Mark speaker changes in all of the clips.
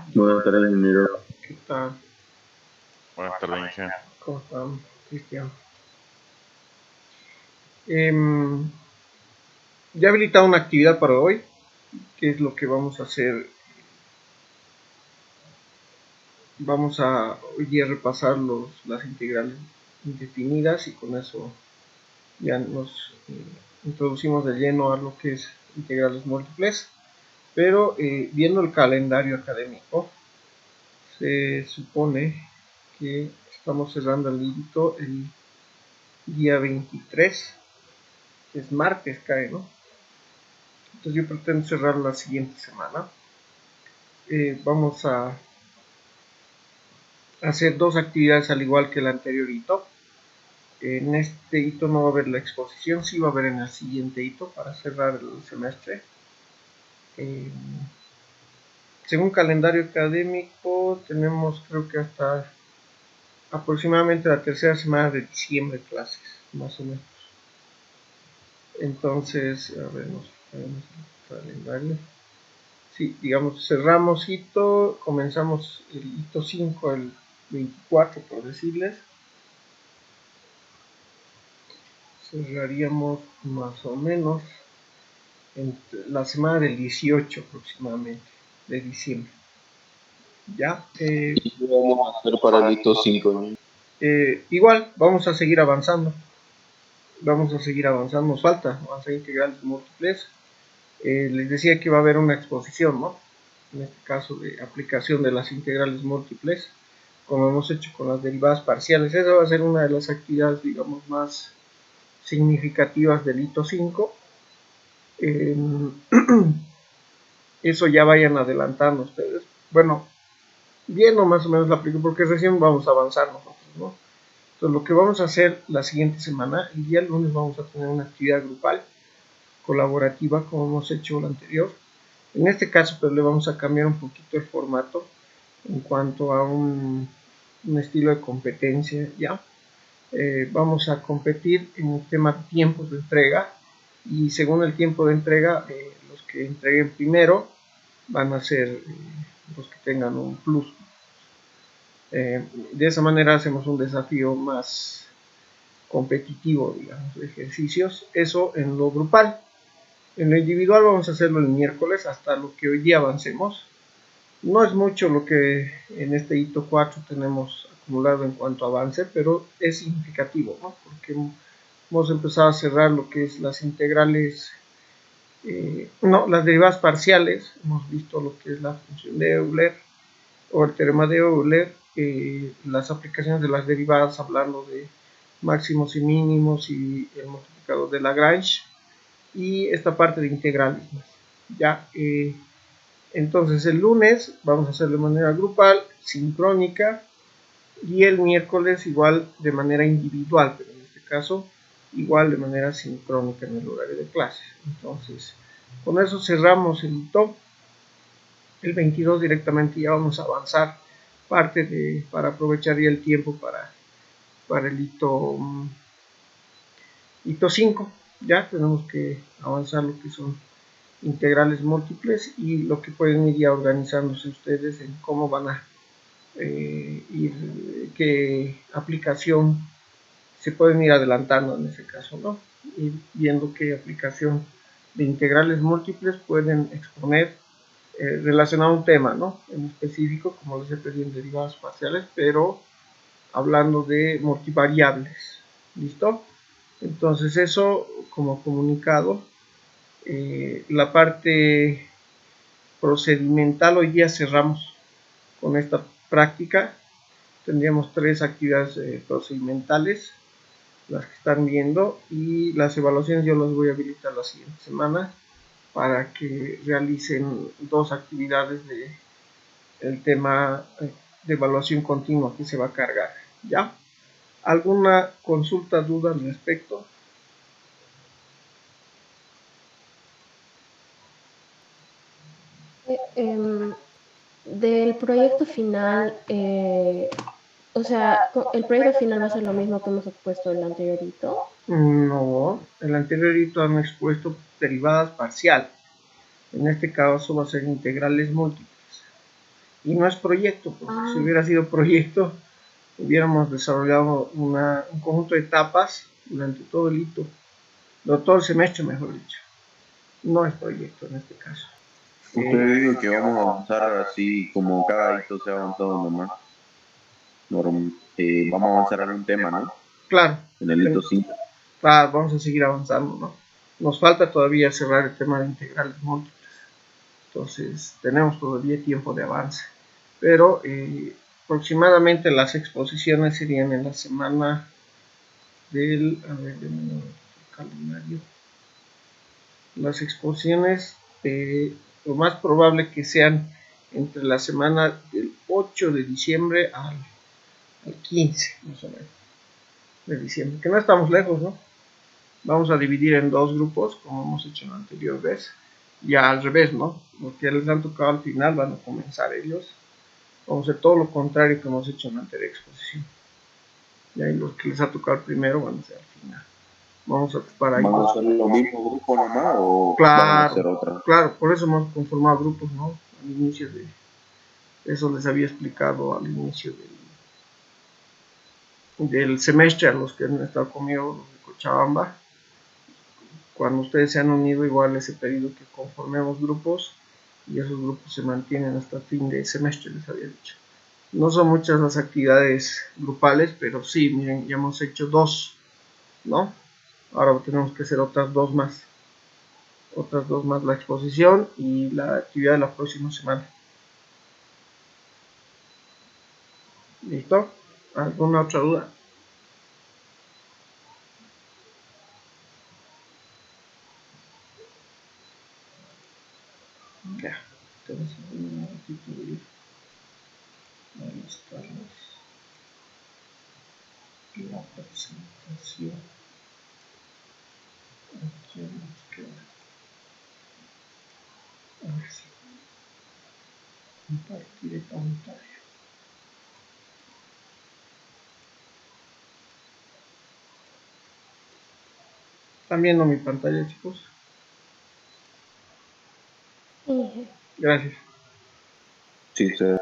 Speaker 1: Buenas tardes, ingeniero.
Speaker 2: ¿Qué tal?
Speaker 3: Buenas tardes, Inge.
Speaker 2: ¿Cómo están, Cristian? Ya he habilitado una actividad para hoy, que es lo que vamos a hacer. Vamos a hoy día repasar las integrales indefinidas y con eso ya nos introducimos de lleno a lo que es integrales múltiples. Pero viendo el calendario académico, se supone que estamos cerrando el hito el día 23, que es martes, cae, ¿no? Entonces yo pretendo cerrar la siguiente semana. Vamos a hacer dos actividades al igual que el anterior hito. En este hito no va a haber la exposición, sí va a haber en el siguiente hito para cerrar el semestre. Según calendario académico tenemos, creo que hasta aproximadamente la tercera semana de diciembre clases, más o menos. Entonces, a ver, nos ponemos el calendario. Sí, digamos, cerramos hito, comenzamos el hito 5 el 24, por decirles. Cerraríamos más o menos entre la semana del 18 aproximadamente de diciembre. Ya.
Speaker 1: ¿Qué vamos a hacer para el hito 5, ¿no?
Speaker 2: Igual, vamos a seguir avanzando. Nos falta avanzar integrales múltiples. Les decía que va a haber una exposición, ¿no? En este caso de aplicación de las integrales múltiples, como hemos hecho con las derivadas parciales. Esa va a ser una de las actividades, digamos, más significativas del hito 5. Eso ya vayan adelantando ustedes. Bueno, viendo más o menos la aplicación, porque recién vamos a avanzar nosotros, ¿no? Entonces, lo que vamos a hacer la siguiente semana, el día lunes vamos a tener una actividad grupal, colaborativa, como hemos hecho la anterior. En este caso, pues le vamos a cambiar un poquito el formato en cuanto a un estilo de competencia, ¿ya? Vamos a competir en el tema de tiempos de entrega y según el tiempo de entrega, los que entreguen primero van a ser los que tengan un plus. De esa manera hacemos un desafío más competitivo, digamos, de ejercicios. Eso en lo grupal. En lo individual vamos a hacerlo el miércoles hasta lo que hoy día avancemos. No es mucho lo que en este hito 4 tenemos acumulado en cuanto a avance, pero es significativo, ¿no? Porque hemos empezado a cerrar lo que es las integrales, las derivadas parciales. Hemos visto lo que es la función de Euler o el teorema de Euler, las aplicaciones de las derivadas hablando de máximos y mínimos y el multiplicador de Lagrange y esta parte de integrales. Ya, entonces el lunes vamos a hacer de manera grupal, sincrónica, y el miércoles igual de manera individual, pero en este caso igual de manera sincrónica en el horario de clases. Entonces, con eso cerramos el hito. El 22 directamente ya vamos a avanzar parte para aprovechar ya el tiempo para el hito 5. Ya tenemos que avanzar lo que son integrales múltiples y lo que pueden ir ya organizándose ustedes en cómo van a ir, qué aplicación se pueden ir adelantando en ese caso, ¿no? Y viendo qué aplicación de integrales múltiples pueden exponer relacionado a un tema, ¿no? En específico, como les he pedido en derivadas parciales, pero hablando de multivariables. ¿Listo? Entonces eso como comunicado. La parte procedimental hoy día cerramos con esta práctica. Tendríamos 3 actividades procedimentales, las que están viendo, y las evaluaciones yo las voy a habilitar la siguiente semana para que realicen 2 actividades del tema de evaluación continua que se va a cargar. ¿Ya? ¿Alguna consulta, duda al respecto?
Speaker 4: Del proyecto final, o sea, el proyecto final va a ser lo mismo que hemos expuesto en el anterior hito.
Speaker 2: No, el anterior hito han expuesto derivadas parciales. En este caso va a ser integrales múltiples. Y no es proyecto, porque si
Speaker 4: Ah,
Speaker 2: hubiera sido proyecto, hubiéramos desarrollado un conjunto de etapas durante todo el hito, todo el semestre, mejor dicho. No es proyecto en este caso.
Speaker 1: Usted digo que vamos a avanzar así como cada hito se ha avanzado nomás. Vamos a avanzar algún tema, ¿no?
Speaker 2: Claro,
Speaker 1: En el hito 5.
Speaker 2: claro, vamos a seguir avanzando, ¿no? Nos falta todavía cerrar el tema de integrales múltiples. Entonces, tenemos todavía tiempo de avance. Pero aproximadamente las exposiciones serían en la semana del, a ver, el calendario. Las exposiciones, lo más probable que sean entre la semana del 8 de diciembre al 15, más o menos, de diciembre, que no estamos lejos, ¿no? Vamos a dividir en dos grupos, como hemos hecho la anterior vez, ya al revés, ¿no? Los que les han tocado al final van a comenzar ellos. Vamos a hacer todo lo contrario que hemos hecho en la anterior exposición. Y ahí los que les ha tocado primero van a ser al final. Vamos a ocupar ahí.
Speaker 1: ¿Van a ser los mismos grupos nomás o van a ser
Speaker 2: Claro,
Speaker 1: otras?
Speaker 2: claro, por eso hemos conformado grupos, ¿no? Al inicio de eso les había explicado al inicio del semestre a los que han estado conmigo, los de Cochabamba. Cuando ustedes se han unido, igual les he pedido que conformemos grupos y esos grupos se mantienen hasta fin de semestre, les había dicho. No son muchas las actividades grupales, pero sí, miren, ya hemos hecho dos, ¿no? Ahora tenemos que hacer otras dos más la exposición y la actividad de la próxima semana. ¿Listo? ¿Alguna otra duda? Ya, entonces un ratito de alistarlos la presentación. Aquí nos queda. A ver si compartir pantalla. ¿Están viendo mi pantalla, chicos?
Speaker 4: Inge.
Speaker 2: Gracias.
Speaker 1: Sí, se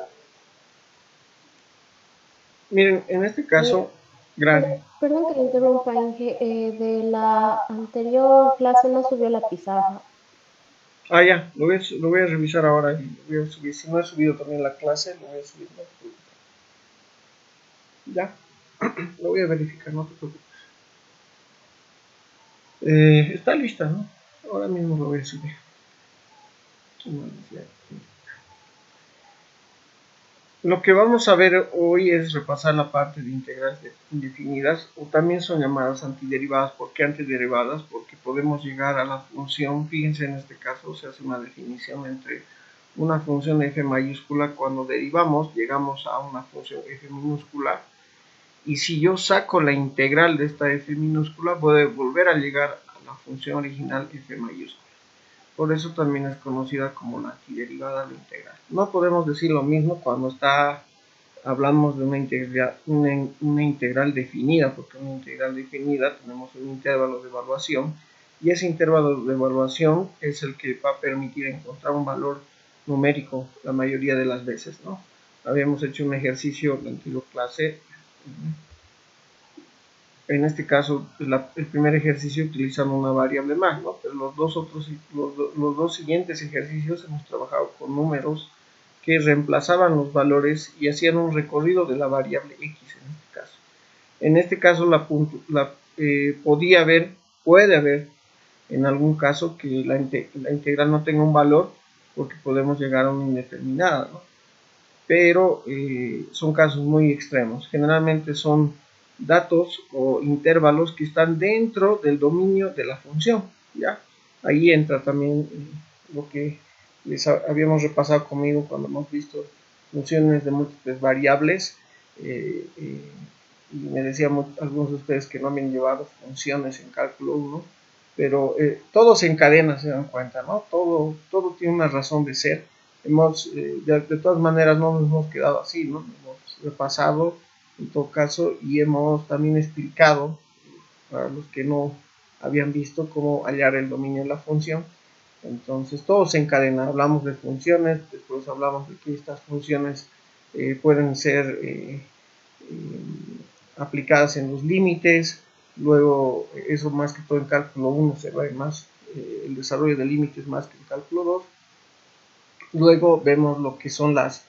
Speaker 2: Miren, en este caso, gracias.
Speaker 4: Perdón que le interrumpa, Inge. De la anterior clase no subió la pizarra.
Speaker 2: Ah, ya, lo voy a revisar ahora y lo voy a subir. Si no he subido también la clase, lo voy a subir. No te preocupes. Ya, lo voy a verificar, no te preocupes. Está lista, ¿no? Ahora mismo lo voy a subir. Lo que vamos a ver hoy es repasar la parte de integrales indefinidas, o también son llamadas antiderivadas. ¿Por qué antiderivadas? Porque podemos llegar a la función, fíjense, en este caso se hace una definición entre una función f mayúscula. Cuando derivamos llegamos a una función f minúscula, y si yo saco la integral de esta f minúscula voy a volver a llegar a la función original f mayúscula. Por eso también es conocida como la antiderivada de integral. No podemos decir lo mismo cuando hablamos de una integral definida, porque una integral definida tenemos un intervalo de evaluación, y ese intervalo de evaluación es el que va a permitir encontrar un valor numérico la mayoría de las veces, ¿no? Habíamos hecho un ejercicio en la antigua clase. En este caso, el primer ejercicio utilizando una variable más, ¿no? Pero los dos siguientes ejercicios hemos trabajado con números que reemplazaban los valores y hacían un recorrido de la variable x en este caso. En este caso puede haber en algún caso que la integral no tenga un valor, porque podemos llegar a una indeterminada, ¿no? Pero son casos muy extremos. Generalmente son datos o intervalos que están dentro del dominio de la función, ¿ya? Ahí entra también lo que les habíamos repasado conmigo cuando hemos visto funciones de múltiples variables, y me decían algunos de ustedes que no habían llevado funciones en cálculo 1, pero todo se encadena, se dan cuenta, ¿no? Todo tiene una razón de ser. De todas maneras no nos hemos quedado así, ¿no? Hemos repasado en todo caso y hemos también explicado para los que no habían visto cómo hallar el dominio de la función. Entonces todo se encadena, hablamos de funciones, después pues hablamos de que estas funciones pueden ser aplicadas en los límites. Luego, eso más que todo en cálculo 1 se ve más, el desarrollo de límites más que en cálculo 2. Luego vemos lo que son las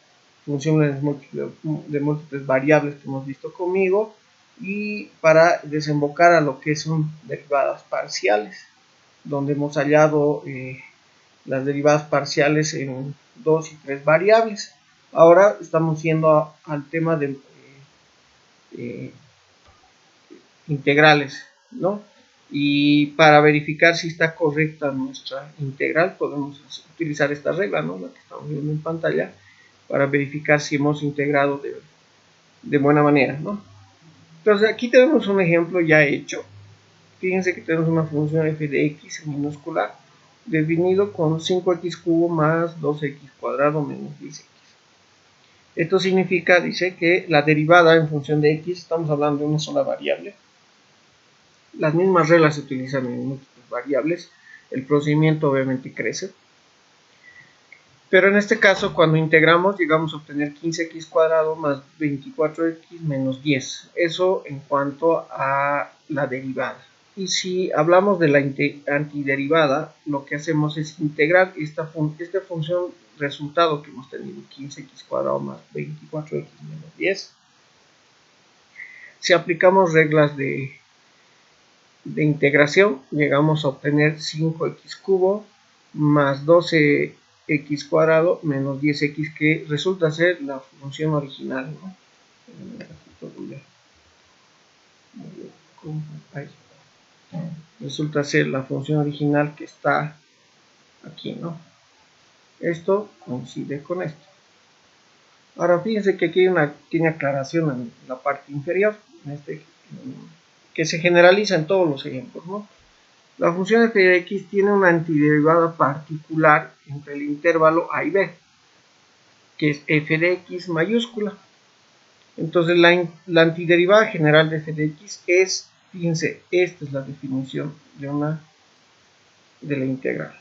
Speaker 2: funciones de múltiples variables que hemos visto conmigo, y para desembocar a lo que son derivadas parciales, donde hemos hallado las derivadas parciales en 2 y 3 variables. Ahora estamos yendo al tema de integrales, ¿no? Y para verificar si está correcta nuestra integral, podemos utilizar esta regla, ¿no? La que estamos viendo en pantalla, para verificar si hemos integrado de buena manera, ¿no? Entonces aquí tenemos un ejemplo ya hecho. Fíjense que tenemos una función f de x en minúscula definido con 5x cubo más 2x cuadrado menos 10x. Esto significa, dice, que la derivada en función de x, estamos hablando de una sola variable. Las mismas reglas se utilizan en múltiples variables. El procedimiento obviamente crece. Pero en este caso, cuando integramos, llegamos a obtener 15x cuadrado más 24x menos 10. Eso en cuanto a la derivada. Y si hablamos de la antiderivada, lo que hacemos es integrar esta función resultado que hemos tenido, 15x cuadrado más 24x menos 10. Si aplicamos reglas de integración, llegamos a obtener 5x cubo más 12x cuadrado menos 10x, que resulta ser la función original, ¿no? Resulta ser la función original que está aquí, ¿no? Esto coincide con esto. Ahora fíjense que aquí hay una pequeña aclaración en la parte inferior, que se generaliza en todos los ejemplos, ¿no? La función f de x tiene una antiderivada particular entre el intervalo a y b, que es f de x mayúscula. Entonces la antiderivada general de f de x es, fíjense, esta es la definición de la integral.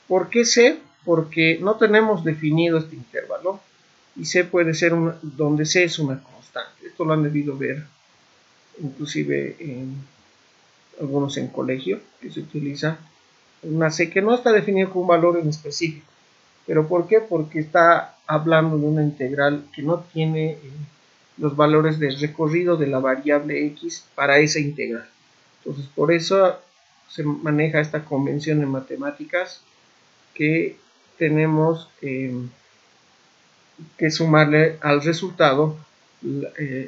Speaker 2: ¿Por qué c? Porque no tenemos definido este intervalo, y c puede ser donde c es una constante. Esto lo han debido ver inclusive algunos en colegio, que se utiliza una c que no está definida con un valor en específico. ¿Pero por qué? Porque está hablando de una integral que no tiene los valores de recorrido de la variable x para esa integral. Entonces, por eso se maneja esta convención en matemáticas, que tenemos que sumarle al resultado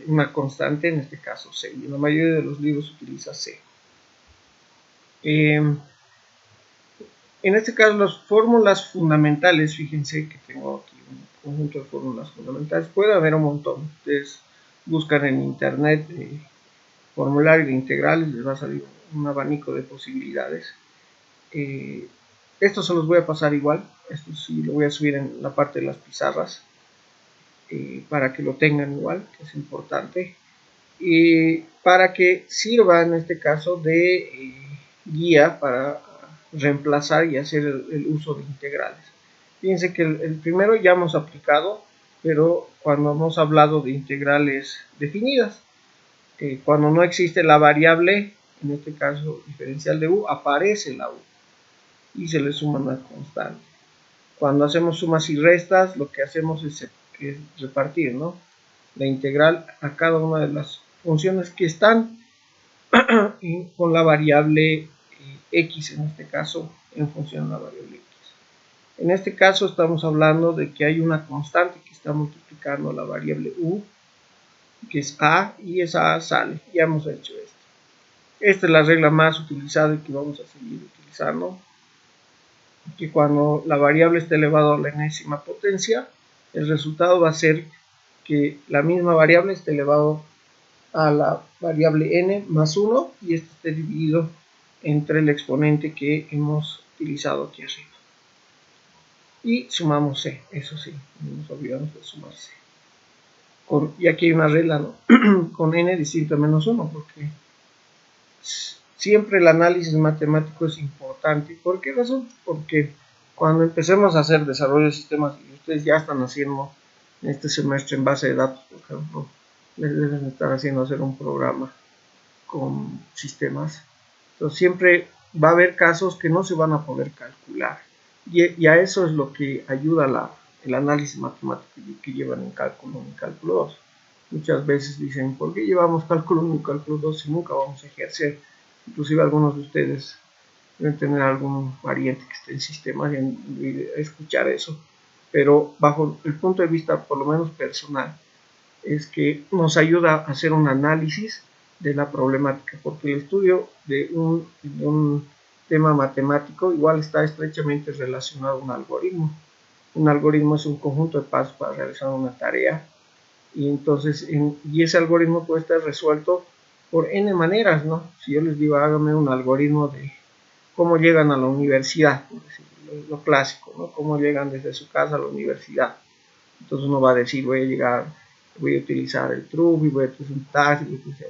Speaker 2: una constante, en este caso c. Y en la mayoría de los libros se utiliza c. En este caso, las fórmulas fundamentales, fíjense que tengo aquí un conjunto de fórmulas fundamentales. Puede haber un montón. Ustedes buscan en internet formulario de integrales, les va a salir un abanico de posibilidades. Esto se los voy a pasar igual. Esto sí lo voy a subir en la parte de las pizarras, para que lo tengan igual, que es importante. Para que sirva en este caso de guía para reemplazar y hacer el uso de integrales. Fíjense que el primero ya hemos aplicado, pero cuando hemos hablado de integrales definidas, cuando no existe la variable, en este caso diferencial de u, aparece la u y se le suma una constante. Cuando hacemos sumas y restas, lo que hacemos es repartir, ¿no?, la integral a cada una de las funciones que están con la variable x, en este caso en función de la variable x. En este caso estamos hablando de que hay una constante que está multiplicando la variable u, que es a, y esa a sale. Ya hemos hecho esto. Esta es la regla más utilizada y que vamos a seguir utilizando, que cuando la variable está elevada a la enésima potencia, el resultado va a ser que la misma variable esté elevado a la variable n más 1, y este esté dividido entre el exponente que hemos utilizado aquí arriba. Y sumamos c, eso sí, no nos olvidamos de sumar c. Y aquí hay una regla, ¿no?, con n distinto a menos 1, porque siempre el análisis matemático es importante. ¿Por qué razón? Porque cuando empecemos a hacer desarrollo de sistemas, y ustedes ya están haciendo en este semestre en base de datos, por ejemplo, les deben estar haciendo hacer un programa con sistemas. Entonces siempre va a haber casos que no se van a poder calcular. Y a eso es lo que ayuda el análisis matemático que llevan en cálculo 1 y cálculo 2. Muchas veces dicen, ¿por qué llevamos cálculo 1 y cálculo 2 si nunca vamos a ejercer? Inclusive algunos de ustedes deben tener algún pariente que esté en sistemas y escuchar eso. Pero bajo el punto de vista, por lo menos personal, es que nos ayuda a hacer un análisis de la problemática, porque el estudio de un tema matemático igual está estrechamente relacionado a un algoritmo. Un algoritmo es un conjunto de pasos para realizar una tarea, y entonces y ese algoritmo puede estar resuelto por n maneras, ¿no? Si yo les digo, hágame un algoritmo de cómo llegan a la universidad, lo clásico, ¿no? Cómo llegan desde su casa a la universidad. Entonces uno va a decir, voy a utilizar el truco, voy a utilizar un taxi, voy a utilizar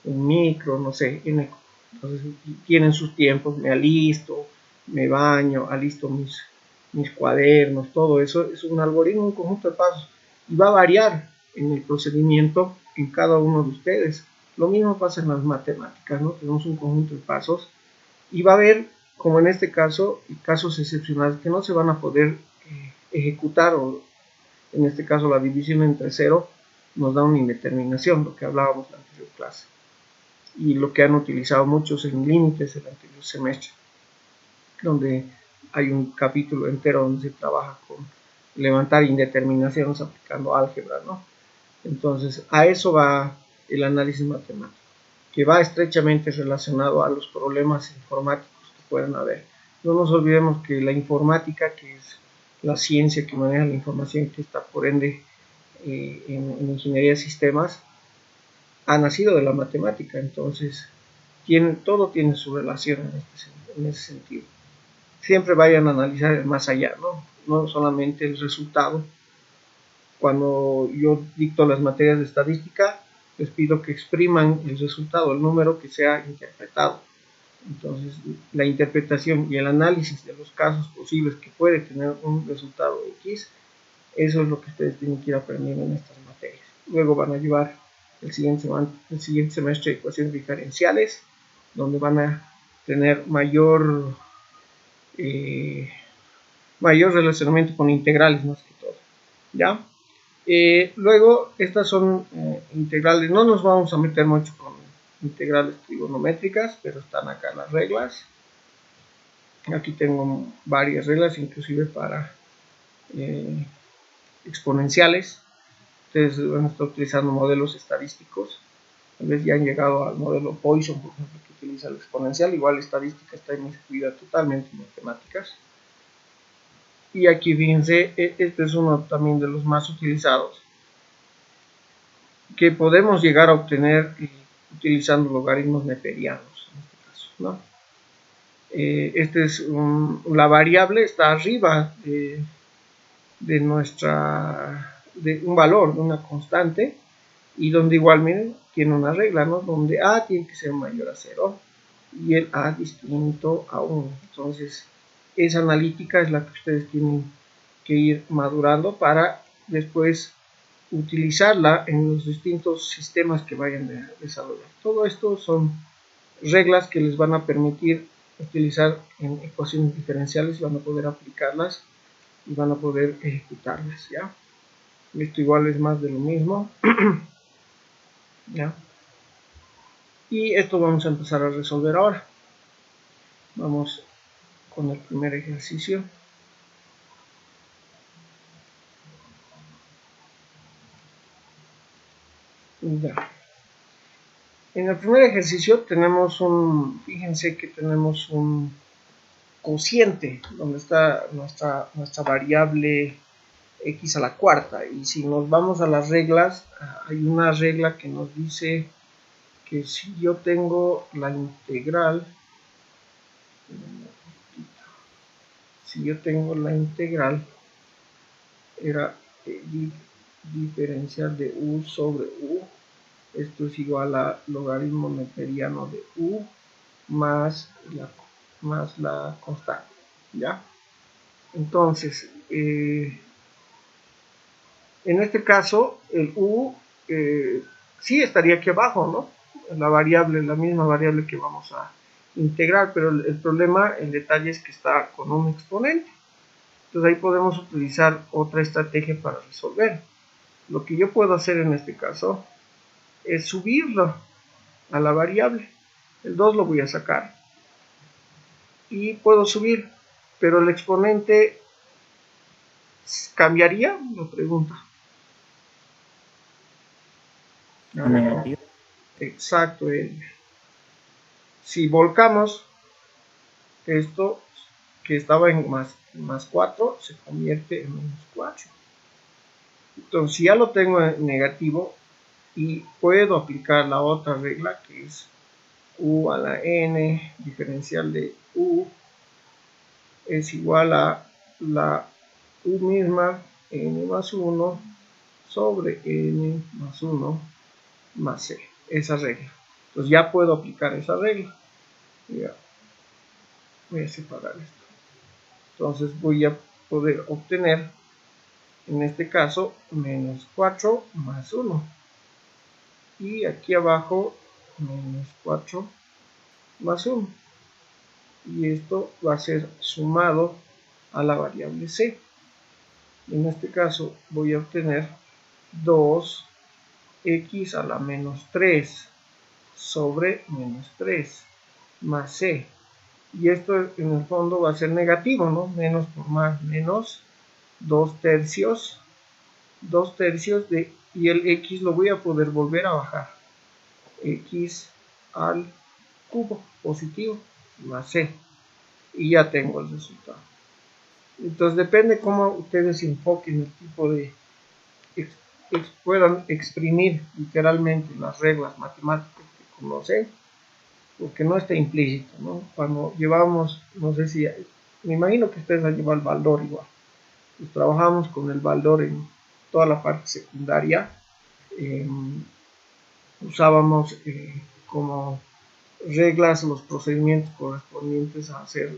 Speaker 2: un micro, no sé. Entonces tienen sus tiempos, me alisto, me baño, alisto mis cuadernos, todo eso es un algoritmo, un conjunto de pasos, y va a variar en el procedimiento en cada uno de ustedes. Lo mismo pasa en las matemáticas, ¿no? Tenemos un conjunto de pasos y va a haber, como en este caso, casos excepcionales que no se van a poder ejecutar, o en este caso la división entre cero nos da una indeterminación, lo que hablábamos en la anterior clase, y lo que han utilizado muchos en límites el anterior semestre, donde hay un capítulo entero donde se trabaja con levantar indeterminaciones aplicando álgebra, ¿no? Entonces a eso va el análisis matemático, que va estrechamente relacionado a los problemas informáticos que puedan haber. No nos olvidemos que la informática, que es la ciencia que maneja la información, que está por ende en ingeniería de sistemas, ha nacido de la matemática. Entonces todo tiene su relación en ese sentido. Siempre vayan a analizar el más allá, no solamente el resultado. Cuando yo dicto las materias de estadística, les pido que expriman el resultado, el número que sea interpretado. Entonces, la interpretación y el análisis de los casos posibles que puede tener un resultado X, eso es lo que ustedes tienen que ir aprendiendo en estas materias. Luego van a llevar el siguiente semestre de ecuaciones diferenciales, donde van a tener mayor relacionamiento con integrales más que todo, ¿ya? Luego, estas son integrales, no nos vamos a meter mucho con integrales trigonométricas, pero están acá las reglas. Aquí tengo varias reglas, inclusive para exponenciales. Ustedes van a estar utilizando modelos estadísticos. Tal vez ya han llegado al modelo Poisson, por ejemplo, que utiliza el exponencial. Igual estadística está inmiscuida totalmente en matemáticas. Y aquí fíjense, este es uno también de los más utilizados, que podemos llegar a obtener utilizando logaritmos neperianos, en este caso, ¿no? Este es la variable está arriba de un valor, de una constante, y donde igual, miren, tiene una regla, ¿no? Donde a tiene que ser mayor a 0 y el a distinto a 1. Entonces, esa analítica es la que ustedes tienen que ir madurando para después utilizarla en los distintos sistemas que vayan a desarrollar. Todo esto son reglas que les van a permitir utilizar en ecuaciones diferenciales, van a poder aplicarlas y van a poder ejecutarlas, ¿ya? Esto igual es más de lo mismo, ¿ya? Y esto vamos a empezar a resolver ahora. Vamos con el primer ejercicio. Ya. En el primer ejercicio tenemos fíjense que tenemos un cociente donde está nuestra variable x a la cuarta, y si nos vamos a las reglas, hay una regla que nos dice que si yo tengo la integral, era diferencial de u sobre u, esto es igual a logaritmo neperiano de u más la constante, ¿ya? Entonces, en este caso, el u sí estaría aquí abajo, ¿no? La variable, la misma variable que vamos a integrar, pero el problema, el detalle es que está con un exponente. Entonces ahí podemos utilizar otra estrategia para resolver. Lo que yo puedo hacer en este caso es subirlo a la variable. El 2 lo voy a sacar y puedo subir, pero el exponente cambiaría, me pregunta.
Speaker 3: Negativo.
Speaker 2: Exacto. Si volcamos esto que estaba en más 4 se convierte en menos 4. Entonces si ya lo tengo en negativo y puedo aplicar la otra regla que es u a la n diferencial de u es igual a la u misma n más 1 sobre n más 1 más c, esa regla. Entonces ya puedo aplicar esa regla. Ya. Voy a separar esto. Entonces voy a poder obtener, en este caso, menos 4 más 1. Y aquí abajo, menos 4 más 1. Y esto va a ser sumado a la variable c. En este caso voy a obtener 2x a la menos 3 sobre menos 3 más c. Y esto en el fondo va a ser negativo, ¿no? Menos por más, menos 2 tercios de, y el x lo voy a poder volver a bajar. X al cubo positivo más c. Y ya tengo el resultado. Entonces depende cómo ustedes enfoquen el tipo de puedan exprimir literalmente las reglas matemáticas que conocen, porque no está implícito, ¿no? Cuando llevamos, no sé si, me imagino que ustedes han llevado el Baldor igual, pues trabajamos con el Baldor en toda la parte secundaria, usábamos como reglas los procedimientos correspondientes a hacer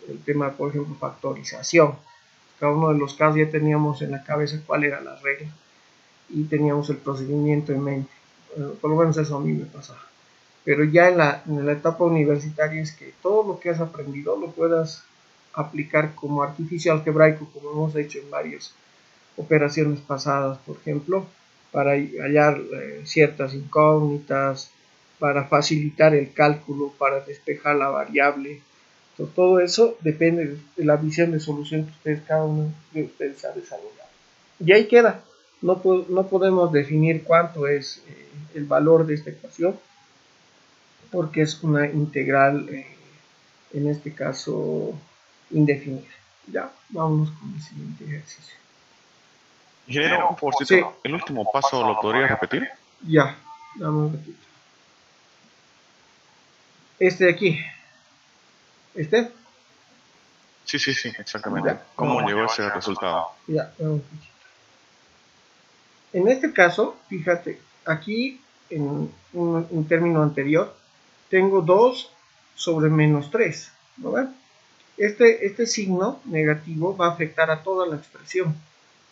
Speaker 2: el tema, por ejemplo, factorización. Cada uno de los casos ya teníamos en la cabeza cuál era la regla y teníamos el procedimiento en mente. Por lo menos eso a mí me pasaba. Pero ya en la etapa universitaria es que todo lo que has aprendido lo puedas aplicar como artificio algebraico, como hemos hecho en varias operaciones pasadas, por ejemplo, para hallar ciertas incógnitas, para facilitar el cálculo, para despejar la variable. Entonces, todo eso depende de la visión de solución que ustedes, cada uno de ustedes ha desarrollado. Y ahí queda. No podemos definir cuánto es el valor de esta ecuación, porque es una integral, en este caso, indefinida. Ya, vámonos con el siguiente ejercicio.
Speaker 3: Ingeniero, un favorcito.
Speaker 2: Sí.
Speaker 3: ¿El último paso lo podría repetir?
Speaker 2: Ya, dame un ratito. Este de aquí. ¿Este?
Speaker 3: Sí, exactamente.
Speaker 2: Ya,
Speaker 3: ¿Cómo
Speaker 2: no.
Speaker 3: llegó a ese resultado?
Speaker 2: Ya, dame un poquito. En este caso, fíjate, aquí en un término anterior, tengo 2 sobre menos 3. ¿No ven? Este signo negativo va a afectar a toda la expresión.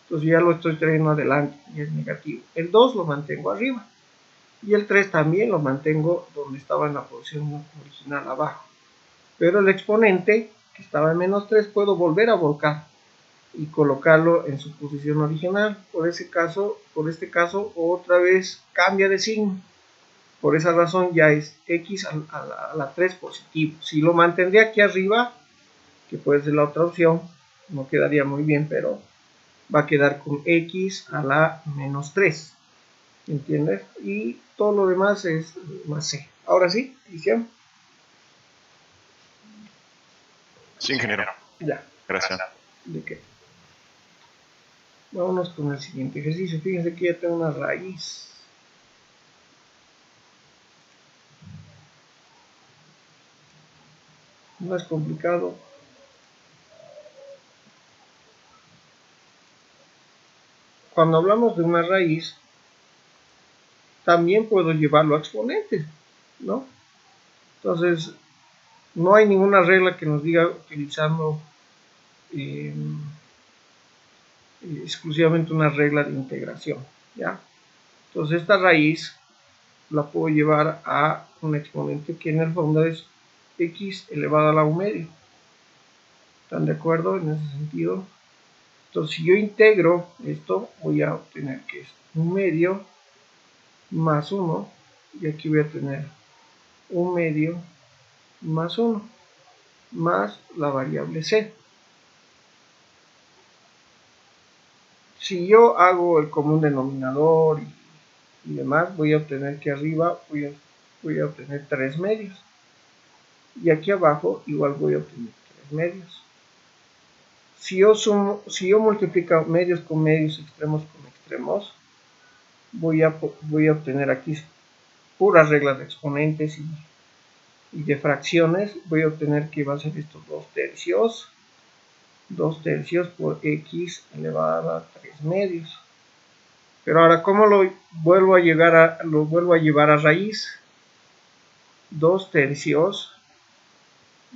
Speaker 2: Entonces ya lo estoy trayendo adelante y es negativo. El 2 lo mantengo arriba. Y el 3 también lo mantengo donde estaba en la posición original abajo. Pero el exponente, que estaba en menos 3, puedo volver a volcar y colocarlo en su posición original. Por este caso, otra vez cambia de signo. Por esa razón ya es x a la 3 positivo. Si lo mantendría aquí arriba, que puede ser la otra opción, no quedaría muy bien, pero va a quedar con x a la menos 3. ¿Entiendes? Y todo lo demás es más c. Ahora sí, Cristian.
Speaker 3: Sí, ingeniero.
Speaker 2: Ya.
Speaker 3: Gracias.
Speaker 2: ¿De qué? Vámonos con el siguiente ejercicio. Fíjense que ya tengo una raíz. No es complicado. Cuando hablamos de una raíz, también puedo llevarlo a exponentes, ¿no? Entonces, no hay ninguna regla que nos diga utilizando exclusivamente una regla de integración, ¿ya? Entonces esta raíz la puedo llevar a un exponente que en el fondo es x elevado a la 1 medio. ¿Están de acuerdo en ese sentido? Entonces si yo integro esto, voy a obtener que es 1 medio más 1, y aquí voy a tener 1 medio más 1, más la variable c. Si yo hago el común denominador y demás, voy a obtener que arriba voy a obtener 3 medios. Y aquí abajo igual voy a obtener 3 medios. Si yo multiplico medios con medios, extremos con extremos, voy a obtener aquí puras reglas de exponentes y de fracciones. Voy a obtener que va a ser estos 2 tercios por x elevado a 3 medios. Pero ahora, ¿cómo lo vuelvo a llevar a raíz? 2 tercios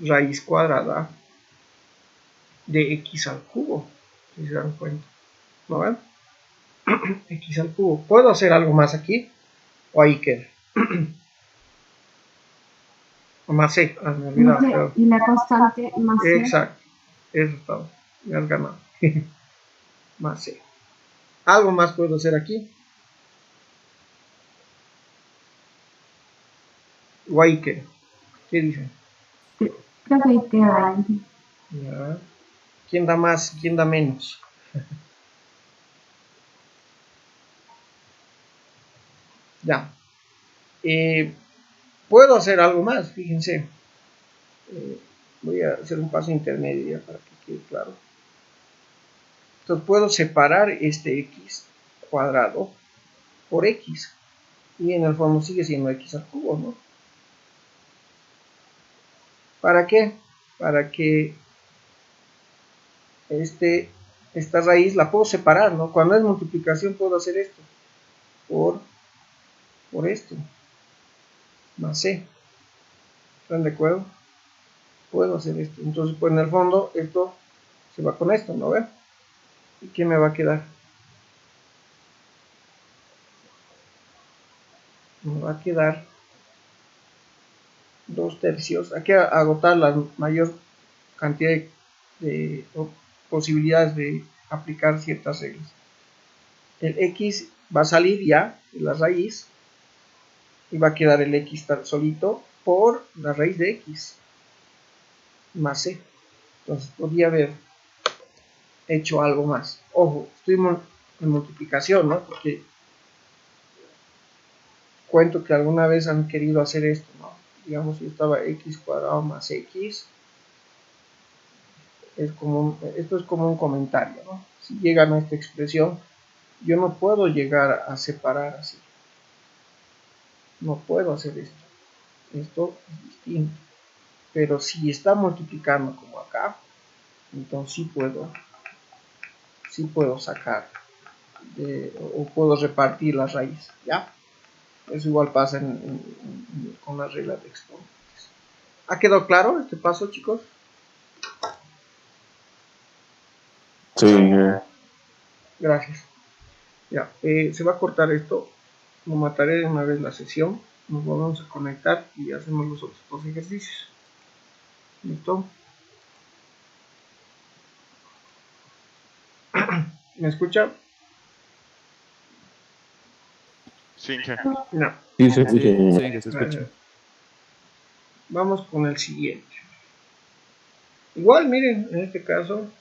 Speaker 2: raíz cuadrada de x al cubo, si se dan cuenta, ¿no ven? X al cubo. ¿Puedo hacer algo más aquí? ¿O ahí queda? Más c, me olvidaba. Claro.
Speaker 4: Y la constante más c.
Speaker 2: Exacto, eso está, me has ganado. Más c. ¿Algo más puedo hacer aquí? ¿O ahí queda? ¿Qué dicen?
Speaker 4: Creo que ahí queda.
Speaker 2: Ya. ¿Quién da más? ¿Quién da menos? Ya. Puedo hacer algo más, fíjense. Voy a hacer un paso intermedio ya para que quede claro. Entonces puedo separar este x cuadrado por x. Y en el fondo sigue siendo x al cubo, ¿no? ¿Para qué? Para que esta raíz la puedo separar, ¿no? Cuando es multiplicación puedo hacer esto por esto más c. ¿Están de acuerdo? Puedo hacer esto. Entonces, pues en el fondo esto se va con esto, ¿no ven? ¿Y qué me va a quedar? Me va a quedar 2 tercios. Hay que agotar la mayor cantidad de posibilidades de aplicar ciertas reglas. El x va a salir ya de la raíz y va a quedar el x solito por la raíz de x más c. Entonces podría haber hecho algo más. Ojo, estoy en multiplicación, ¿no? Porque cuento que alguna vez han querido hacer esto, ¿no? Digamos, si estaba x cuadrado más x. Esto es como un comentario, ¿no? Si llegan a esta expresión, yo no puedo llegar a separar así. No puedo hacer esto. Esto es distinto. Pero si está multiplicando como acá, entonces sí puedo sacar o puedo repartir la raíz, ¿ya? Eso igual pasa con las reglas de exponentes. ¿Ha quedado claro este paso, chicos?
Speaker 1: Sí,
Speaker 2: Gracias. Ya, se va a cortar esto. Lo mataré de una vez la sesión. Nos volvemos a conectar y hacemos los otros dos ejercicios. ¿Listo? ¿Me escucha?
Speaker 3: Sí, que
Speaker 2: No.
Speaker 1: sí, se
Speaker 5: Sí,
Speaker 1: escucha.
Speaker 5: sí, que se escucha.
Speaker 2: Vamos con el siguiente. Igual, miren, en este caso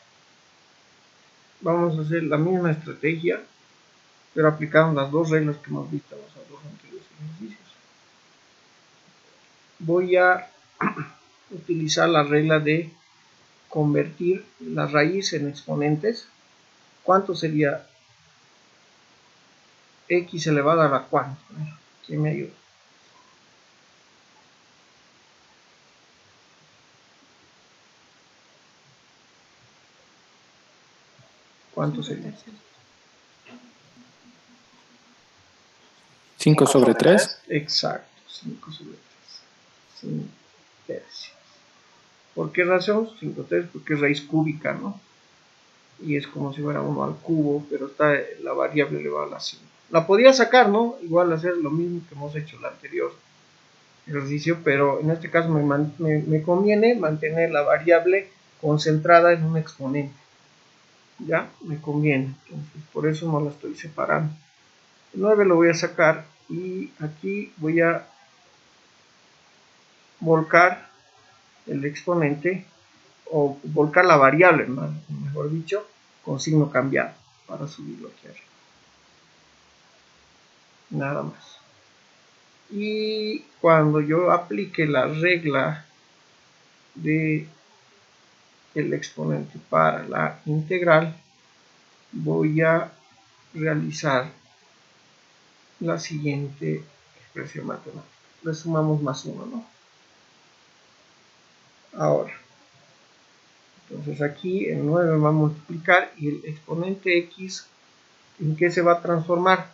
Speaker 2: vamos a hacer la misma estrategia, pero aplicando las dos reglas que hemos visto en los dos anteriores ejercicios. Voy a utilizar la regla de convertir la raíz en exponentes. ¿Cuánto sería x elevado a la cuánto? ¿Quién me ayuda? ¿Cuánto sería?
Speaker 5: 5 sobre 3.
Speaker 2: Exacto, 5 sobre 3. 5 tercios. ¿Por qué razón? 5 tercios, porque es raíz cúbica, ¿no? Y es como si fuera 1 al cubo, pero está la variable elevada a la 5. La podía sacar, ¿no? Igual hacer lo mismo que hemos hecho en el anterior ejercicio, pero en este caso me conviene mantener la variable concentrada en un exponente. Ya, me conviene. Entonces, por eso no la estoy separando. El 9 lo voy a sacar y aquí voy a volcar el exponente o volcar la variable, mejor dicho, con signo cambiado para subirlo aquí arriba. Nada más. Y cuando yo aplique la regla de el exponente para la integral, voy a realizar la siguiente expresión matemática. Le sumamos más 1, ¿no? Ahora, entonces aquí el 9 va a multiplicar y el exponente x, ¿en qué se va a transformar?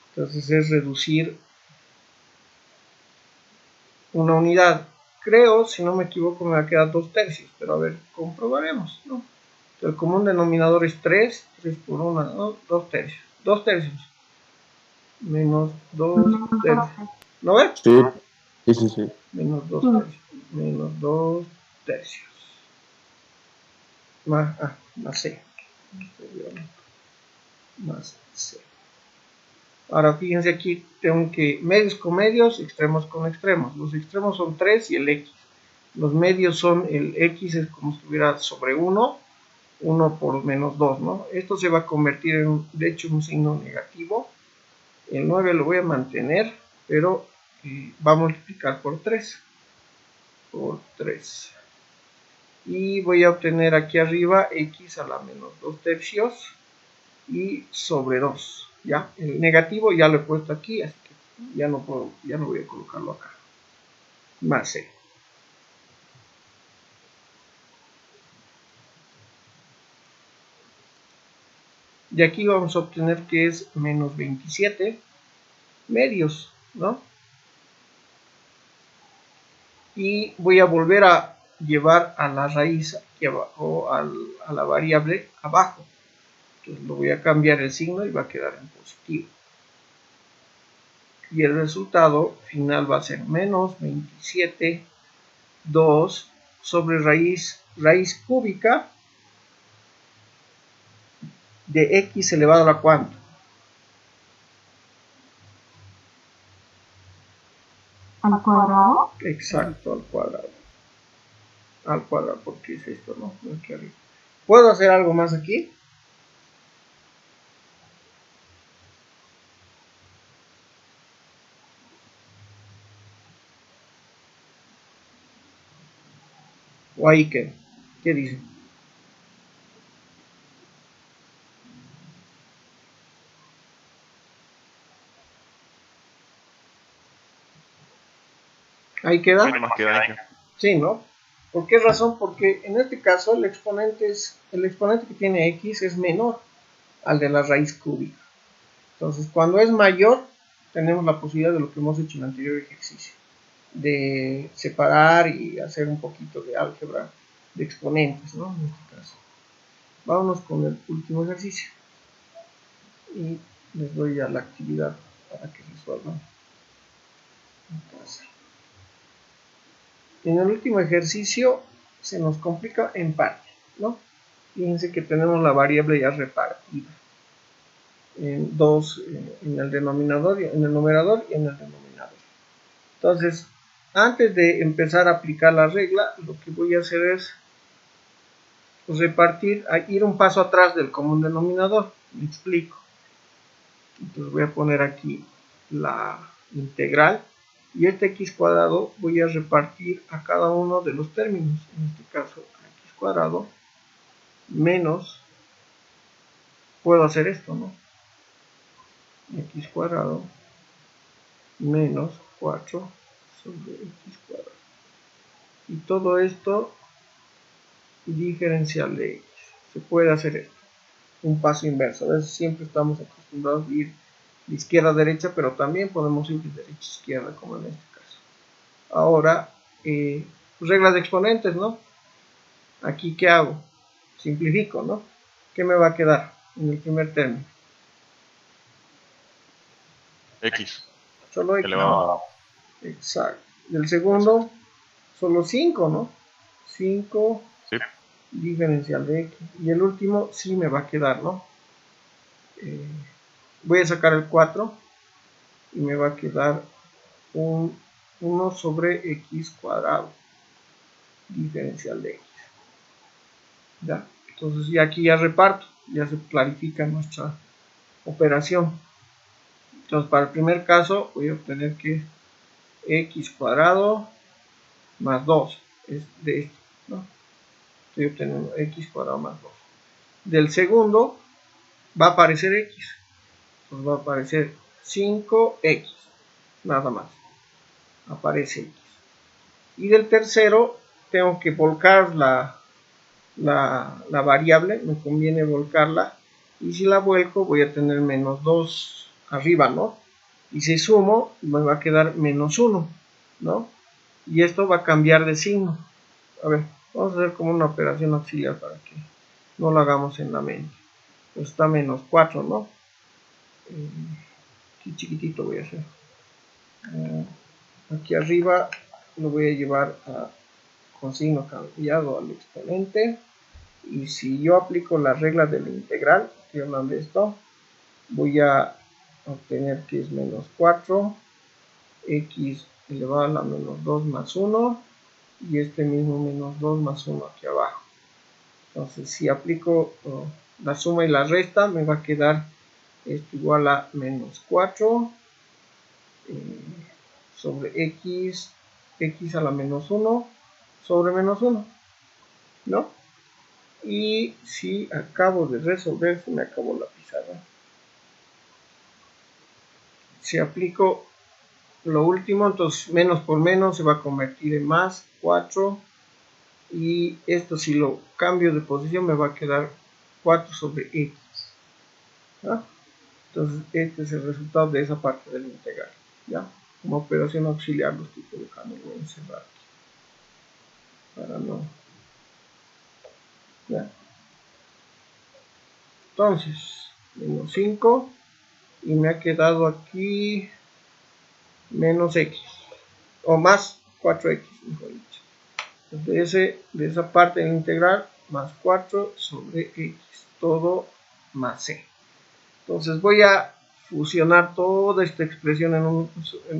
Speaker 2: Entonces es reducir una unidad. Creo, si no me equivoco, me va a quedar 2 tercios, pero a ver, comprobaremos, ¿no? El común denominador es 3, 3 por 1, ¿no? 2 tercios. 2 tercios. Menos 2 tercios. ¿No ves?
Speaker 1: Sí.
Speaker 2: Menos 2 tercios. Menos 2 tercios. Más C. Más C. Ahora fíjense aquí, tengo que medios con medios, extremos con extremos. Los extremos son 3 y el x. Los medios son el x, es como si estuviera sobre 1, 1 por menos 2, ¿no? Esto se va a convertir en, de hecho, un signo negativo. El 9 lo voy a mantener, pero va a multiplicar por 3. Por 3. Y voy a obtener aquí arriba x a la menos 2 tercios y sobre 2. ¿Ya? El negativo ya lo he puesto aquí, así que ya no voy a colocarlo acá. Más C. De aquí vamos a obtener que es menos 27 medios, ¿no? Y voy a volver a llevar a la raíz aquí abajo, a la variable abajo. Entonces lo voy a cambiar el signo y va a quedar en positivo. Y el resultado final va a ser menos 27, 2 sobre raíz cúbica de x elevado a la cuánto.
Speaker 4: ¿Al cuadrado?
Speaker 2: Exacto, al cuadrado. Al cuadrado, porque es esto, ¿no? Aquí arriba. ¿Puedo hacer algo más aquí? ¿O ahí qué? ¿Qué dice? ¿Ahí queda?
Speaker 3: Ahí nomás queda ahí.
Speaker 2: Sí, ¿no? ¿Por qué razón? Porque en este caso el exponente que tiene x es menor al de la raíz cúbica. Entonces, cuando es mayor, tenemos la posibilidad de lo que hemos hecho en el anterior ejercicio, de separar y hacer un poquito de álgebra de exponentes, ¿no? En este caso. Vámonos con el último ejercicio. Y les doy ya la actividad para que resuelvan en casa. En el último ejercicio se nos complica en parte, ¿no? Fíjense que tenemos la variable ya repartida en dos, en el denominador, en el numerador y en el denominador. Entonces, antes de empezar a aplicar la regla, lo que voy a hacer es repartir, ir un paso atrás del común denominador. Me explico. Entonces voy a poner aquí la integral y este x cuadrado voy a repartir a cada uno de los términos. En este caso, x cuadrado menos, puedo hacer esto, ¿no? X cuadrado menos 4 sobre x cuadrado. Y todo esto diferencial de x. Se puede hacer esto, un paso inverso. A veces siempre estamos acostumbrados a ir de izquierda a derecha, pero también podemos ir de derecha a izquierda, como en este caso. Ahora, reglas de exponentes, ¿no? Aquí, ¿qué hago? Simplifico, ¿no? ¿Qué me va a quedar en el primer término?
Speaker 3: X
Speaker 2: Solo X.
Speaker 3: elevado.
Speaker 2: Exacto. Del segundo, solo 5, ¿no? 5
Speaker 3: Sí.
Speaker 2: diferencial de X. Y el último sí me va a quedar, ¿no? Voy a sacar el 4 y me va a quedar un 1 sobre X cuadrado diferencial de X. ¿Ya? Entonces ya aquí ya reparto, ya se clarifica nuestra operación. Entonces para el primer caso voy a obtener que X cuadrado más 2 es de esto, ¿no? Estoy obteniendo X cuadrado más 2. Del segundo va a aparecer X. Entonces va a aparecer 5X, nada más. Aparece X. Y del tercero tengo que volcar la variable, me conviene volcarla. Y si la vuelco voy a tener menos 2 arriba, ¿no? Y si sumo me va a quedar menos 1, ¿no? Y esto va a cambiar de signo. A ver, vamos a hacer como una operación auxiliar para que no lo hagamos en la mente. Pues está menos 4, ¿no? Aquí chiquitito voy a hacer. Aquí arriba lo voy a llevar con signo cambiado al exponente. Y si yo aplico la regla de la integral, estoy hablando de esto, voy a obtener que es menos 4, x elevado a la menos 2 más 1, y este mismo menos 2 más 1 aquí abajo. Entonces si aplico la suma y la resta, me va a quedar esto igual a menos 4 sobre x a la menos 1 sobre menos 1, ¿no? Y si acabo de resolver, se me acabó la pizarra. Si aplico lo último, entonces menos por menos se va a convertir en más 4. Y esto si lo cambio de posición me va a quedar 4 sobre x. ¿Ya? Entonces este es el resultado de esa parte del integral. ¿Ya? Como operación auxiliar lo estoy colocando, lo voy a encerrar aquí. Para no. ¿Ya? Entonces, menos 5. Y me ha quedado aquí menos x. O más 4x, mejor dicho. Entonces, de esa parte del integral, más 4 sobre x. Todo más c. Entonces voy a fusionar toda esta expresión en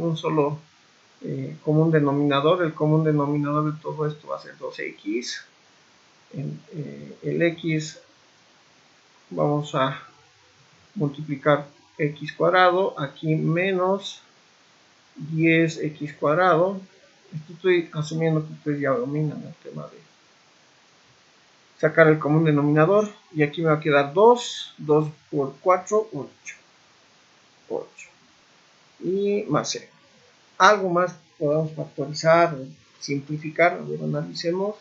Speaker 2: un solo común denominador. El común denominador de todo esto va a ser 2x. El x vamos a multiplicar x cuadrado. Aquí menos 10x cuadrado. Esto estoy asumiendo que ustedes ya dominan el tema de sacar el común denominador. Y aquí me va a quedar 2. 2 por 4, 8. 8. Y más c. Algo más podamos factorizar o simplificar. A ver, analicemos.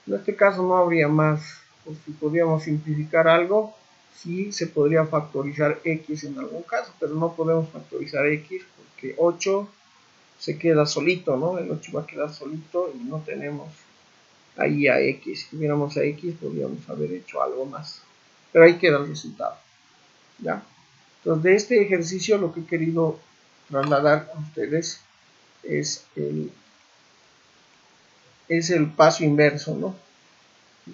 Speaker 2: En este caso no habría más. Pues si podríamos simplificar algo, sí se podría factorizar x en algún caso, pero no podemos factorizar x porque 8 se queda solito, ¿no? El 8 va a quedar solito y no tenemos ahí a x. Si tuviéramos a x podríamos haber hecho algo más. Pero ahí queda el resultado. ¿Ya? Entonces de este ejercicio lo que he querido trasladar a ustedes es el paso inverso, ¿no?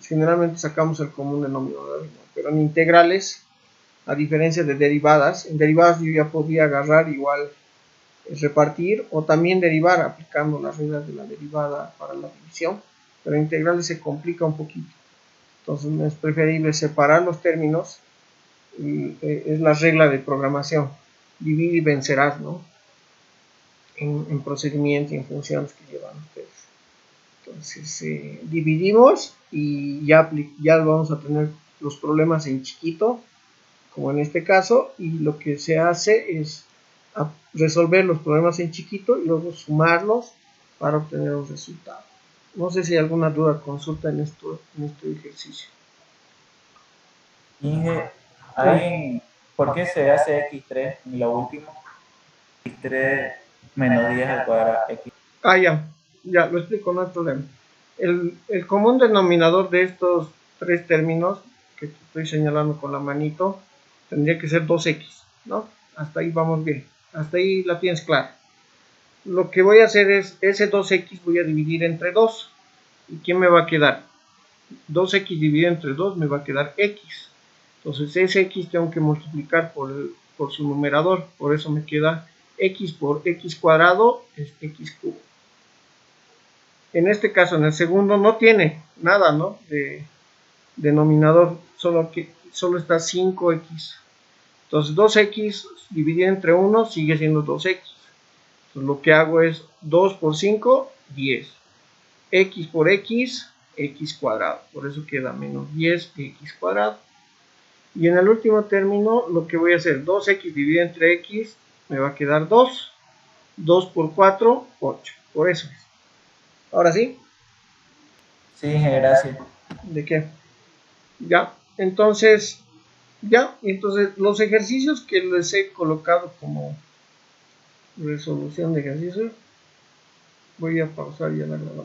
Speaker 2: Generalmente sacamos el común denominador, ¿no? Pero en integrales, a diferencia de derivadas, en derivadas yo ya podía agarrar igual repartir o también derivar aplicando las reglas de la derivada para la división, pero en integrales se complica un poquito. Entonces es preferible separar los términos y es la regla de programación. Divide y vencerás, ¿no? En procedimientos y en funciones que llevan ustedes. Entonces dividimos y ya vamos a tener los problemas en chiquito, como en este caso, y lo que se hace es resolver los problemas en chiquito y luego sumarlos para obtener un resultado. No sé si hay alguna duda, consulta en este ejercicio.
Speaker 5: Inge, ¿por qué se hace x3 en lo último? x3 menos 10 al cuadrado x.
Speaker 2: Ya lo explico, no hay problema. El común denominador de estos tres términos que te estoy señalando con la manito tendría que ser 2x, ¿no? Hasta ahí vamos bien, hasta ahí la tienes clara. Lo que voy a hacer es, ese 2x voy a dividir entre 2. ¿Y quién me va a quedar? 2x dividido entre 2 me va a quedar x. Entonces ese x tengo que multiplicar por su numerador. Por eso me queda x por x cuadrado es x cubo. En este caso, en el segundo, no tiene nada, ¿no? De denominador, solo está 5x. Entonces 2x dividido entre 1 sigue siendo 2x. Entonces lo que hago es 2 por 5, 10. X por x, x cuadrado. Por eso queda menos 10x cuadrado. Y en el último término lo que voy a hacer, 2x dividido entre x, me va a quedar 2. 2 por 4, 8. Por eso es. Ahora sí.
Speaker 5: Sí, gracias.
Speaker 2: ¿De qué? Ya. Entonces los ejercicios que les he colocado como resolución de ejercicio, voy a pausar ya la grabación.